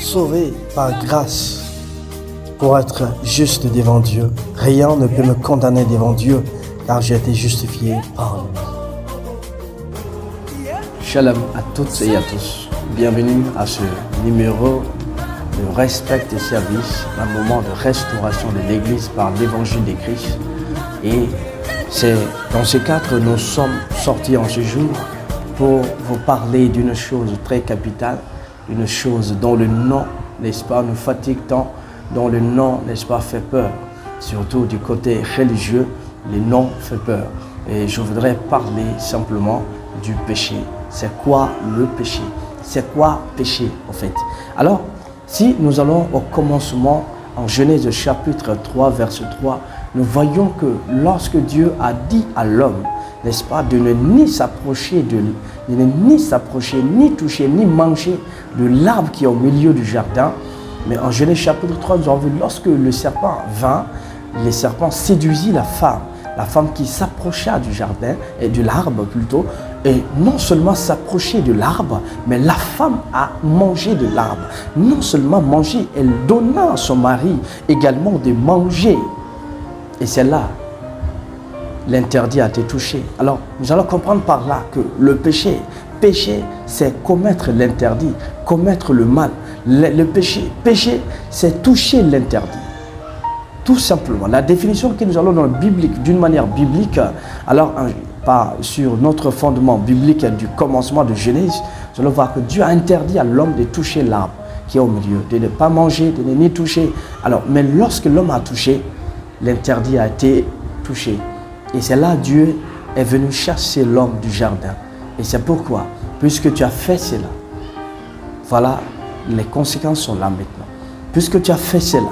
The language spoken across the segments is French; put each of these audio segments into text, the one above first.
sauvé par grâce pour être juste devant Dieu. Rien ne peut me condamner devant Dieu car j'ai été justifié par lui. Shalom à toutes et à tous. Bienvenue à ce numéro de Respect et Service, un moment de restauration de l'Église par l'Évangile de Christ. Et c'est dans ce cadre que nous sommes sortis en ce jour pour vous parler d'une chose très capitale, une chose dont le nom, n'est-ce pas, nous fatigue tant, dont le nom, n'est-ce pas, fait peur. Surtout du côté religieux, le nom fait peur. Et je voudrais parler simplement du péché. C'est quoi le péché? C'est quoi péché en fait? Alors, si nous allons au commencement, en Genèse chapitre 3, verset 3, nous voyons que lorsque Dieu a dit à l'homme, n'est-ce pas, de ne ni s'approcher, ni toucher, ni manger de l'arbre qui est au milieu du jardin. Mais en Genèse chapitre 3, nous avons vu, lorsque le serpent vint, le serpent séduisit la femme qui s'approcha du jardin, et de l'arbre plutôt, et non seulement s'approcher de l'arbre, mais la femme a mangé de l'arbre. Non seulement manger, elle donna à son mari également de manger. Et c'est là, l'interdit a été touché. Alors, nous allons comprendre par là que le péché, c'est commettre l'interdit, commettre le mal. Le péché, c'est toucher l'interdit. Tout simplement. La définition que nous allons dans la biblique, d'une manière biblique, alors pas sur notre fondement biblique du commencement de Genèse, nous allons voir que Dieu a interdit à l'homme de toucher l'arbre qui est au milieu, de ne pas manger, de ne ni toucher. Alors, mais lorsque l'homme a touché, l'interdit a été touché. Et c'est là que Dieu est venu chasser l'homme du jardin. Et c'est pourquoi, puisque tu as fait cela, voilà, les conséquences sont là maintenant. Puisque tu as fait cela,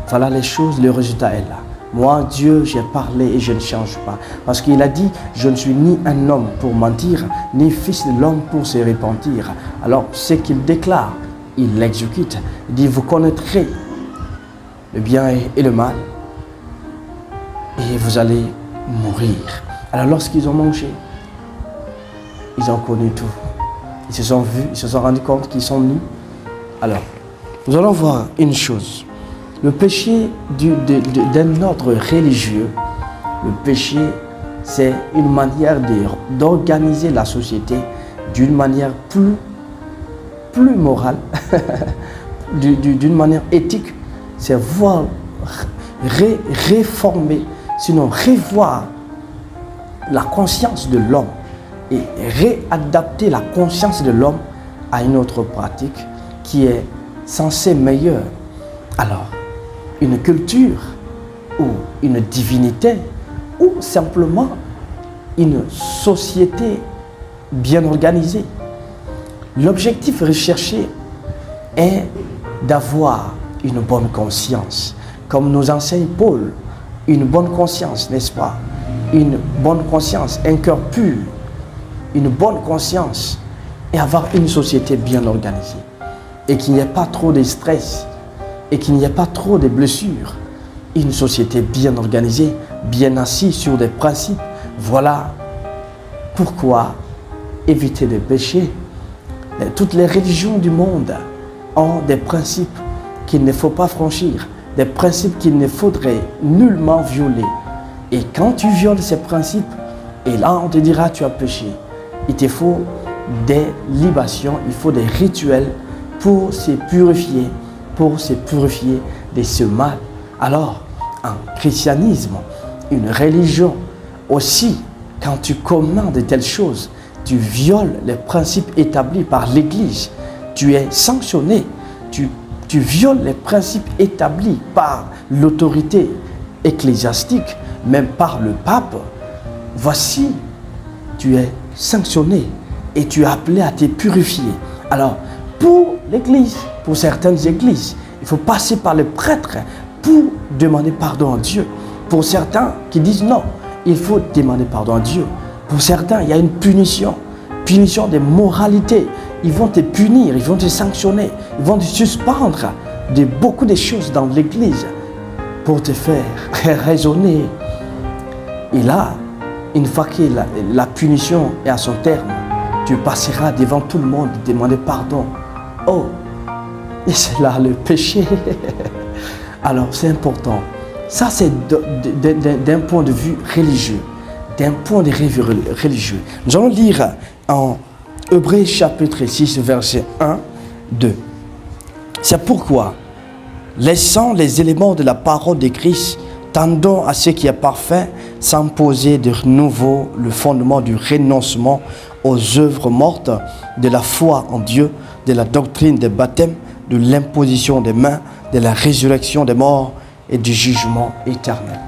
voilà les choses, le résultat est là. Moi, Dieu, j'ai parlé et je ne change pas. Parce qu'il a dit, je ne suis ni un homme pour mentir, ni fils de l'homme pour se repentir. Alors, ce qu'il déclare, il l'exécute. Il dit, vous connaîtrez le bien et le mal, et vous allez mourir. Alors, lorsqu'ils ont mangé, ils ont connu tout. Ils se sont vus, ils se sont rendus compte qu'ils sont nus. Alors, nous allons voir une chose. Le péché d'un ordre religieux, le péché, c'est une manière d'organiser la société d'une manière plus morale, d'une manière éthique. C'est voir, réformer, sinon revoir la conscience de l'homme et réadapter la conscience de l'homme à une autre pratique qui est censée meilleure. Alors, une culture ou une divinité ou simplement une société bien organisée. L'objectif recherché est d'avoir une bonne conscience. Comme nous enseigne Paul, une bonne conscience, n'est-ce pas? Une bonne conscience, un cœur pur, une bonne conscience et avoir une société bien organisée. Et qu'il n'y ait pas trop de stress, et qu'il n'y ait pas trop de blessures. Une société bien organisée, bien assise sur des principes. Voilà pourquoi éviter de pécher. Toutes les religions du monde ont des principes qu'il ne faut pas franchir, des principes qu'il ne faudrait nullement violer. Et quand tu violes ces principes, et là on te dira tu as péché. Il te faut des libations, il faut des rituels pour se purifier de ce mal. Alors, en christianisme, une religion aussi, quand tu commandes de telles choses, tu violes les principes établis par l'Église, tu es sanctionné, tu violes les principes établis par l'autorité ecclésiastique, même par le pape. Voici, tu es sanctionné et tu es appelé à te purifier. Alors, pour l'Église, pour certaines églises, il faut passer par le prêtre pour demander pardon à Dieu. Pour certains qui disent non, il faut demander pardon à Dieu. Pour certains, il y a une punition de moralité. Ils vont te punir, ils vont te sanctionner, ils vont te suspendre de beaucoup de choses dans l'église pour te faire raisonner. Et là, une fois que la punition est à son terme, tu passeras devant tout le monde et demander pardon. Oh, Et c'est là le péché. Alors c'est important. Ça c'est d'un point de vue religieux. D'un point de vue religieux. Nous allons lire en Hébreux chapitre 6, verset 1, 2. C'est pourquoi, laissant les éléments de la parole de Christ, tendons à ce qui est parfait, sans poser de nouveau le fondement du renoncement aux œuvres mortes, de la foi en Dieu, de la doctrine des baptêmes, de l'imposition des mains, de la résurrection des morts et du jugement éternel.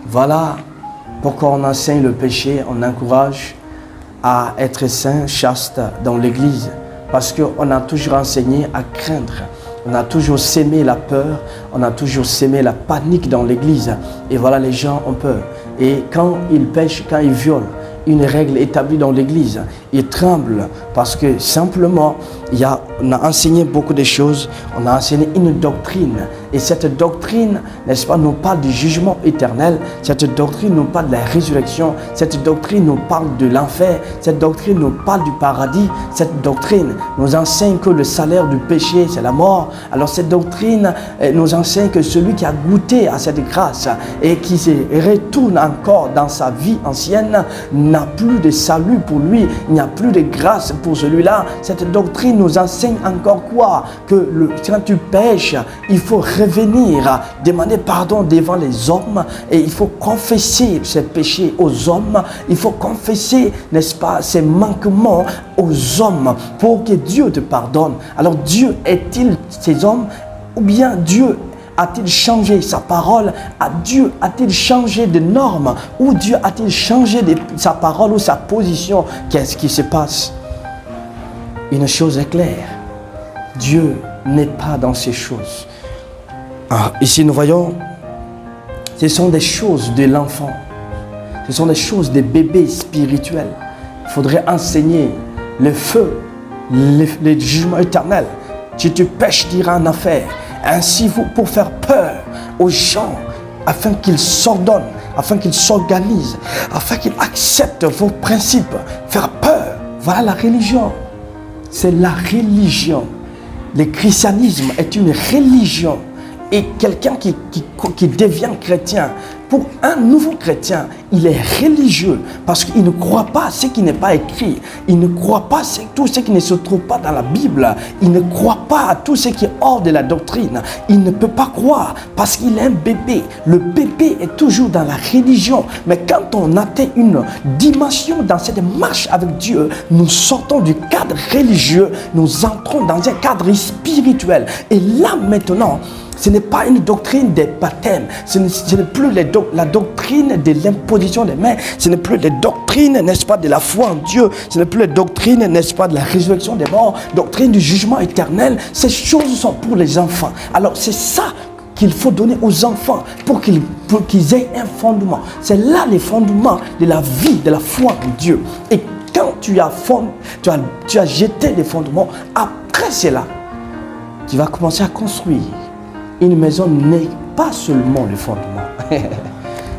Voilà pourquoi on enseigne le péché, on encourage à être saint, chaste dans l'église. Parce qu'on a toujours enseigné à craindre. On a toujours sémé la peur, on a toujours sémé la panique dans l'église. Et voilà, les gens ont peur. Et quand ils pêchent, quand ils violent une règle établie dans l'église, ils tremblent parce que simplement, on a enseigné beaucoup de choses, on a enseigné une doctrine. Et cette doctrine, n'est-ce pas, nous parle du jugement éternel, cette doctrine nous parle de la résurrection, cette doctrine nous parle de l'enfer, cette doctrine nous parle du paradis, cette doctrine nous enseigne que le salaire du péché, c'est la mort. Alors cette doctrine nous enseigne que celui qui a goûté à cette grâce et qui se retourne encore dans sa vie ancienne n'a plus de salut pour lui, il n'y a plus de grâce pour celui-là. Cette doctrine nous enseigne encore quoi? Que quand tu pêches, il faut revenir, demander pardon devant les hommes et il faut confesser ses péchés aux hommes, il faut confesser, n'est-ce pas, ses manquements aux hommes pour que Dieu te pardonne. Alors Dieu est-il ces hommes ou bien Dieu a-t-il changé sa parole? Dieu a-t-il changé de normes? Ou Dieu a-t-il changé sa parole ou sa position? Qu'est-ce qui se passe? Une chose est claire, Dieu n'est pas dans ces choses. Ici nous voyons, ce sont des choses de l'enfant, ce sont des choses des bébés spirituels. Il faudrait enseigner le feu, le jugement éternel. Si tu pêches, tu iras en enfer. Ainsi, pour faire peur aux gens, afin qu'ils s'ordonnent, afin qu'ils s'organisent, afin qu'ils acceptent vos principes, faire peur. Voilà la religion. C'est la religion. Le christianisme est une religion. Et quelqu'un qui devient chrétien, pour un nouveau chrétien, il est religieux parce qu'il ne croit pas à ce qui n'est pas écrit. Il ne croit pas à tout ce qui ne se trouve pas dans la Bible. Il ne croit pas à tout ce qui est hors de la doctrine. Il ne peut pas croire parce qu'il est un bébé. Le bébé est toujours dans la religion. Mais quand on atteint une dimension dans cette marche avec Dieu, nous sortons du cadre religieux, nous entrons dans un cadre spirituel. Et là maintenant, ce n'est pas une doctrine des baptêmes, ce n'est plus la doctrine de l'imposition des mains, ce n'est plus la doctrine, n'est-ce pas, de la foi en Dieu, ce n'est plus la doctrine, n'est-ce pas, de la résurrection des morts, doctrine du jugement éternel. Ces choses sont pour les enfants. Alors c'est ça qu'il faut donner aux enfants pour qu'ils aient un fondement. C'est là les fondements de la vie, de la foi en Dieu. Et quand tu as jeté les fondements, après cela, tu vas commencer à construire. Une maison n'est pas seulement le fondement.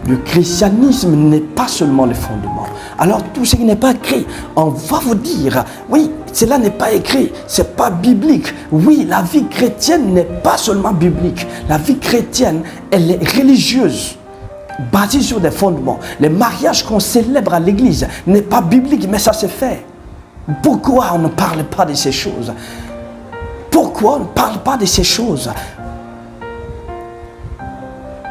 Le christianisme n'est pas seulement le fondement. Alors tout ce qui n'est pas écrit, on va vous dire, oui, cela n'est pas écrit, c'est pas biblique. Oui, la vie chrétienne n'est pas seulement biblique. La vie chrétienne, elle est religieuse, basée sur des fondements. Les mariages qu'on célèbre à l'église n'est pas biblique, mais ça se fait. Pourquoi on ne parle pas de ces choses? Pourquoi on ne parle pas de ces choses?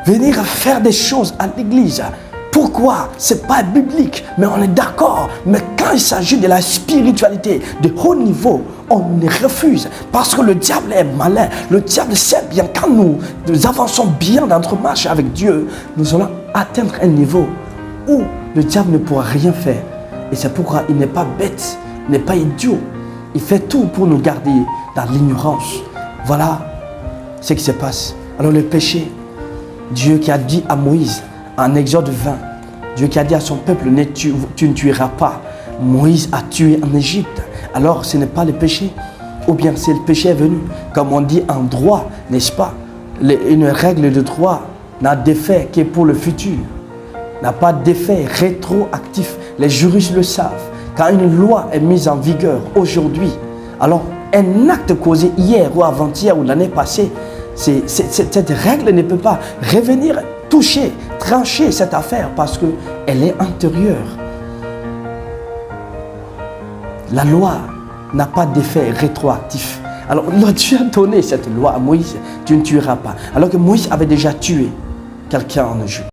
Venir faire des choses à l'église. Pourquoi? Ce n'est pas biblique, mais on est d'accord. Mais quand il s'agit de la spiritualité de haut niveau, on refuse. Parce que le diable est malin. Le diable sait bien, quand nous avançons bien dans notre marche avec Dieu, nous allons atteindre un niveau où le diable ne pourra rien faire. Et c'est pourquoi il n'est pas bête, il n'est pas idiot. Il fait tout pour nous garder dans l'ignorance. Voilà ce qui se passe. Alors le péché, Dieu qui a dit à Moïse, en Exode 20, Dieu qui a dit à son peuple, tu ne tueras pas. Moïse a tué en Égypte. Alors ce n'est pas le péché. Ou bien c'est le péché est venu. Comme on dit en droit, n'est-ce pas? Une règle de droit n'a d'effet que pour le futur. N'a pas d'effet rétroactif. Les juristes le savent. Quand une loi est mise en vigueur aujourd'hui, alors un acte causé hier ou avant-hier ou l'année passée, cette règle ne peut pas revenir toucher, trancher cette affaire parce qu'elle est antérieure. La loi n'a pas d'effet rétroactif. Alors, Dieu a donné cette loi à Moïse, tu ne tueras pas. Alors que Moïse avait déjà tué quelqu'un en Égypte.